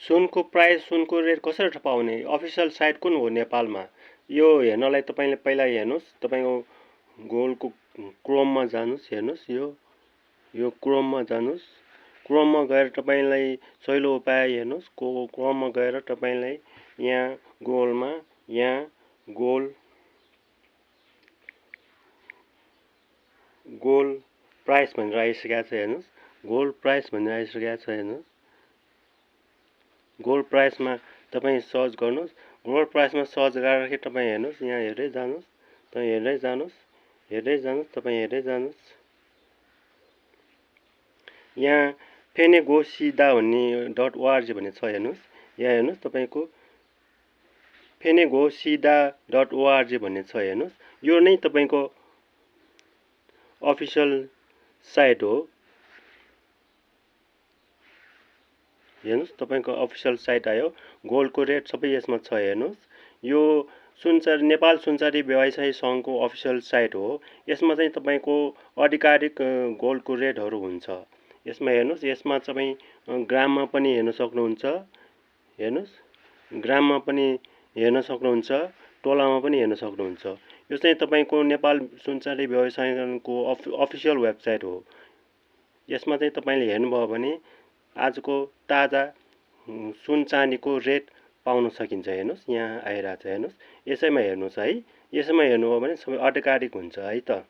सुनको प्राइस, सुनको रेट कसरी थाहा पाउने? अफिसियल साइट कुन हो नेपालमा? यो हेर्नलाई तपाईँले पहिला हेर्नुहोस्, तपाईँको गुगलको क्रोममा जानुहोस्, हेर्नुहोस् यो क्रोममा जानुहोस्। क्रोममा गएर तपाईँलाई सजिलो उपाय हेर्नुहोस्। क्रोममा गएर तपाईँलाई यहाँ गुगलमा यहाँ गोल्ड प्राइस भनेर आइसकेको छ, हेर्नुहोस्। गोल्ड प्राइस भनेर आइसकेको छ, हेर्नुहोस्। गोल्ड प्राइसमा तपाईँ सर्च गर्नुहोस्। गोल्ड प्राइसमा सर्च गरेर तपाईँ हेर्नुहोस्, यहाँ हेर्दै जानुहोस्, तपाईँ हेर्दै जानुहोस्, हेर्दै जानुहोस्, तपाईँ हेर्दै जानुहोस्। यहाँ फेनेगोसिदा भन्ने .org भन्ने छ, हेर्नुहोस्। यहाँ हेर्नुहोस्, तपाईँको फेनेगोसिदा .org भन्ने छ, हेर्नुहोस्। यो नै तपाईँको अफिसियल साइट हो, हेर्नुहोस्। तपाईँको अफिसियल साइट आयो। गोल्डको रेट सबै यसमा छ, हेर्नुहोस्। यो सुनचारी नेपाल सुनचारी व्यवसायी सङ्घको अफिसियल साइट हो। यसमा चाहिँ तपाईँको आधिकारिक गोल्डको रेटहरू हुन्छ। यसमा हेर्नुहोस्, यसमा तपाईँ ग्राममा पनि हेर्न सक्नुहुन्छ, हेर्नुहोस्। ग्राममा पनि हेर्न सक्नुहुन्छ, तोलामा पनि हेर्न सक्नुहुन्छ। यो चाहिँ तपाईँको नेपाल सुनचारी व्यवसायी सङ्घको अफिसियल वेबसाइट हो। यसमा चाहिँ तपाईँले हेर्नुभयो भने आजको ताजा सुन चाँदीको रेट पाउन सकिन्छ, हेर्नुहोस्। यहाँ आइरहेको छ, हेर्नुहोस्। यसैमा हेर्नुहोस् है। यसैमा हेर्नुभयो भने सबै आधिकारिक हुन्छ है त।